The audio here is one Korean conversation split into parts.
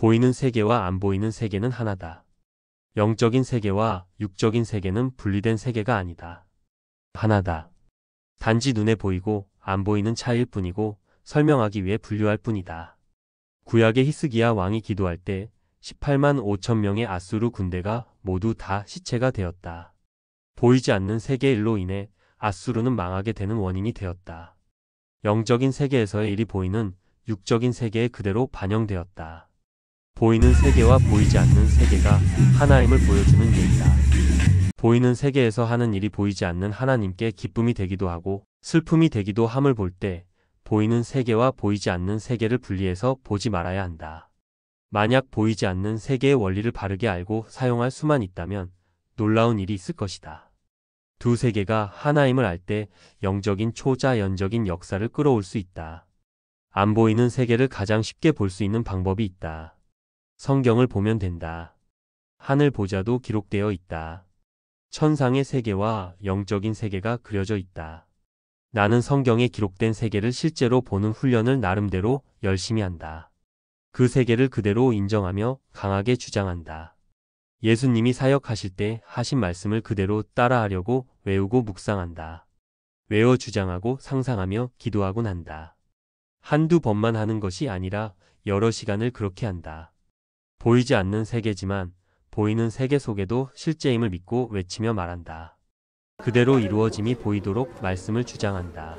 보이는 세계와 안 보이는 세계는 하나다. 영적인 세계와 육적인 세계는 분리된 세계가 아니다. 하나다. 단지 눈에 보이고 안 보이는 차이일 뿐이고 설명하기 위해 분류할 뿐이다. 구약의 히스기야 왕이 기도할 때 18만 5천 명의 아수르 군대가 모두 다 시체가 되었다. 보이지 않는 세계의 일로 인해 아수르는 망하게 되는 원인이 되었다. 영적인 세계에서의 일이 보이는 육적인 세계에 그대로 반영되었다. 보이는 세계와 보이지 않는 세계가 하나임을 보여주는 예이다. 보이는 세계에서 하는 일이 보이지 않는 하나님께 기쁨이 되기도 하고 슬픔이 되기도 함을 볼 때 보이는 세계와 보이지 않는 세계를 분리해서 보지 말아야 한다. 만약 보이지 않는 세계의 원리를 바르게 알고 사용할 수만 있다면 놀라운 일이 있을 것이다. 두 세계가 하나임을 알 때 영적인 초자연적인 역사를 끌어올 수 있다. 안 보이는 세계를 가장 쉽게 볼 수 있는 방법이 있다. 성경을 보면 된다. 하늘 보자도 기록되어 있다. 천상의 세계와 영적인 세계가 그려져 있다. 나는 성경에 기록된 세계를 실제로 보는 훈련을 나름대로 열심히 한다. 그 세계를 그대로 인정하며 강하게 주장한다. 예수님이 사역하실 때 하신 말씀을 그대로 따라하려고 외우고 묵상한다. 외워 주장하고 상상하며 기도하곤 한다. 한두 번만 하는 것이 아니라 여러 시간을 그렇게 한다. 보이지 않는 세계지만 보이는 세계 속에도 실제임을 믿고 외치며 말한다. 그대로 이루어짐이 보이도록 말씀을 주장한다.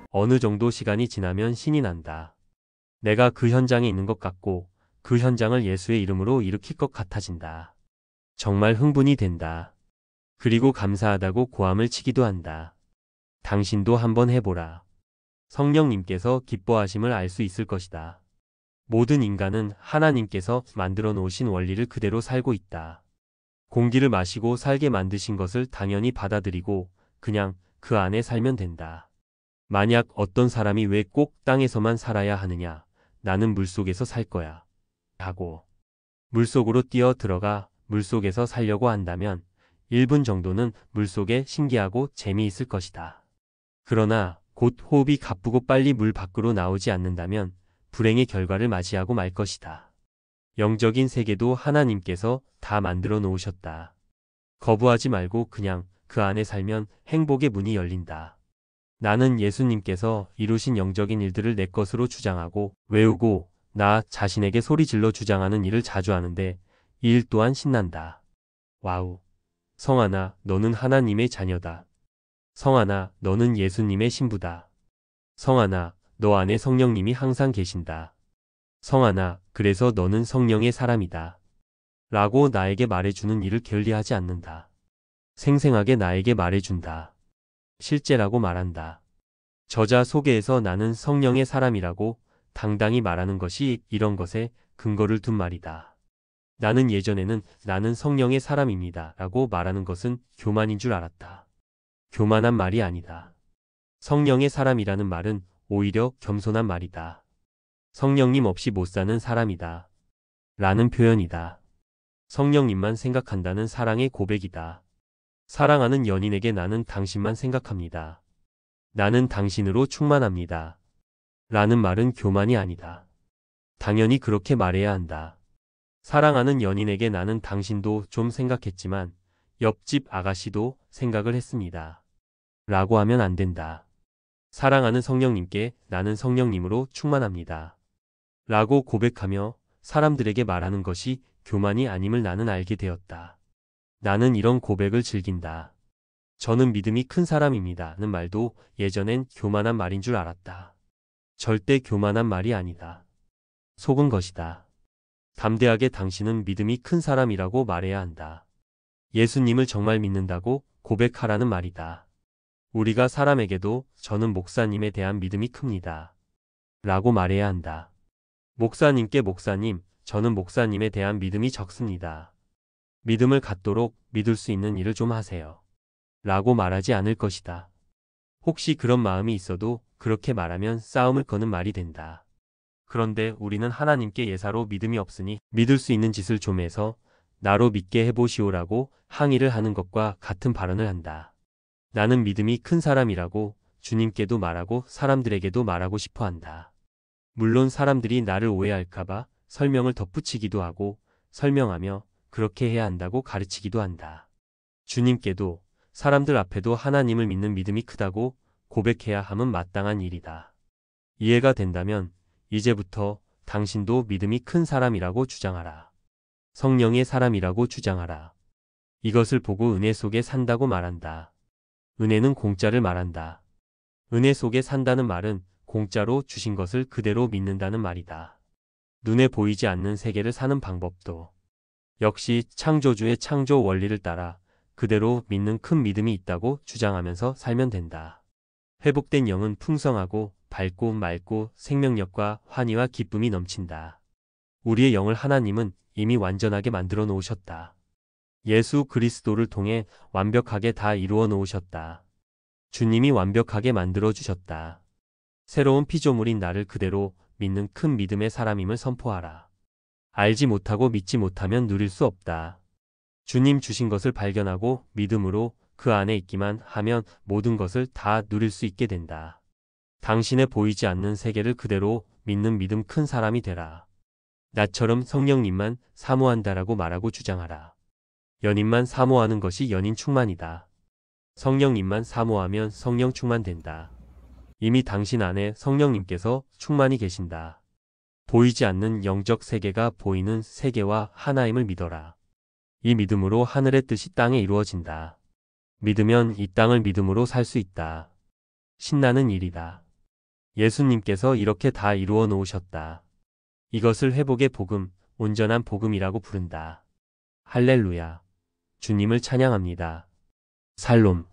어느 정도 시간이 지나면 신이 난다. 내가 그 현장에 있는 것 같고 그 현장을 예수의 이름으로 일으킬 것 같아진다. 정말 흥분이 된다. 그리고 감사하다고 고함을 치기도 한다. 당신도 한번 해보라. 성령님께서 기뻐하심을 알 수 있을 것이다. 모든 인간은 하나님께서 만들어 놓으신 원리를 그대로 살고 있다. 공기를 마시고 살게 만드신 것을 당연히 받아들이고 그냥 그 안에 살면 된다. 만약 어떤 사람이 왜 꼭 땅에서만 살아야 하느냐, 나는 물속에서 살 거야 하고 물속으로 뛰어 들어가 물속에서 살려고 한다면 1분 정도는 물속에 신기하고 재미있을 것이다. 그러나 곧 호흡이 가쁘고 빨리 물 밖으로 나오지 않는다면 불행의 결과를 맞이하고 말 것이다. 영적인 세계도 하나님께서 다 만들어 놓으셨다. 거부하지 말고 그냥 그 안에 살면 행복의 문이 열린다. 나는 예수님께서 이루신 영적인 일들을 내 것으로 주장하고 외우고 나 자신에게 소리질러 주장하는 일을 자주 하는데 이 일 또한 신난다. 와우. 성아나, 너는 하나님의 자녀다. 성아나, 너는 예수님의 신부다. 성아나, 너 안에 성령님이 항상 계신다. 성아나, 그래서 너는 성령의 사람이다. 라고 나에게 말해주는 일을 게을리하지 않는다. 생생하게 나에게 말해준다. 실제라고 말한다. 저자 소개에서 나는 성령의 사람이라고 당당히 말하는 것이 이런 것에 근거를 둔 말이다. 나는 예전에는 나는 성령의 사람입니다 라고 말하는 것은 교만인 줄 알았다. 교만한 말이 아니다. 성령의 사람이라는 말은 오히려 겸손한 말이다. 성령님 없이 못 사는 사람이다. 라는 표현이다. 성령님만 생각한다는 사랑의 고백이다. 사랑하는 연인에게 나는 당신만 생각합니다. 나는 당신으로 충만합니다. 라는 말은 교만이 아니다. 당연히 그렇게 말해야 한다. 사랑하는 연인에게 나는 당신도 좀 생각했지만 옆집 아가씨도 생각을 했습니다. 라고 하면 안 된다. 사랑하는 성령님께 나는 성령님으로 충만합니다. 라고 고백하며 사람들에게 말하는 것이 교만이 아님을 나는 알게 되었다. 나는 이런 고백을 즐긴다. 저는 믿음이 큰 사람입니다.는 말도 예전엔 교만한 말인 줄 알았다. 절대 교만한 말이 아니다. 속은 것이다. 담대하게 당신은 믿음이 큰 사람이라고 말해야 한다. 예수님을 정말 믿는다고 고백하라는 말이다. 우리가 사람에게도 저는 목사님에 대한 믿음이 큽니다. 라고 말해야 한다. 목사님께 목사님, 저는 목사님에 대한 믿음이 적습니다. 믿음을 갖도록 믿을 수 있는 일을 좀 하세요. 라고 말하지 않을 것이다. 혹시 그런 마음이 있어도 그렇게 말하면 싸움을 거는 말이 된다. 그런데 우리는 하나님께 예사로 믿음이 없으니 믿을 수 있는 짓을 좀 해서 나로 믿게 해보시오라고 항의를 하는 것과 같은 발언을 한다. 나는 믿음이 큰 사람이라고 주님께도 말하고 사람들에게도 말하고 싶어 한다. 물론 사람들이 나를 오해할까봐 설명을 덧붙이기도 하고 설명하며 그렇게 해야 한다고 가르치기도 한다. 주님께도 사람들 앞에도 하나님을 믿는 믿음이 크다고 고백해야 함은 마땅한 일이다. 이해가 된다면 이제부터 당신도 믿음이 큰 사람이라고 주장하라. 성령의 사람이라고 주장하라. 이것을 보고 은혜 속에 산다고 말한다. 은혜는 공짜를 말한다. 은혜 속에 산다는 말은 공짜로 주신 것을 그대로 믿는다는 말이다. 눈에 보이지 않는 세계를 사는 방법도 역시 창조주의 창조 원리를 따라 그대로 믿는 큰 믿음이 있다고 주장하면서 살면 된다. 회복된 영은 풍성하고 밝고 맑고 생명력과 환희와 기쁨이 넘친다. 우리의 영을 하나님은 이미 완전하게 만들어 놓으셨다. 예수 그리스도를 통해 완벽하게 다 이루어 놓으셨다. 주님이 완벽하게 만들어 주셨다. 새로운 피조물인 나를 그대로 믿는 큰 믿음의 사람임을 선포하라. 알지 못하고 믿지 못하면 누릴 수 없다. 주님 주신 것을 발견하고 믿음으로 그 안에 있기만 하면 모든 것을 다 누릴 수 있게 된다. 당신의 보이지 않는 세계를 그대로 믿는 믿음 큰 사람이 되라. 나처럼 성령님만 사모한다라고 말하고 주장하라. 연인만 사모하는 것이 연인 충만이다. 성령님만 사모하면 성령 충만된다. 이미 당신 안에 성령님께서 충만히 계신다. 보이지 않는 영적 세계가 보이는 세계와 하나임을 믿어라. 이 믿음으로 하늘의 뜻이 땅에 이루어진다. 믿으면 이 땅을 믿음으로 살 수 있다. 신나는 일이다. 예수님께서 이렇게 다 이루어 놓으셨다. 이것을 회복의 복음, 온전한 복음이라고 부른다. 할렐루야. 주님을 찬양합니다. 살롬.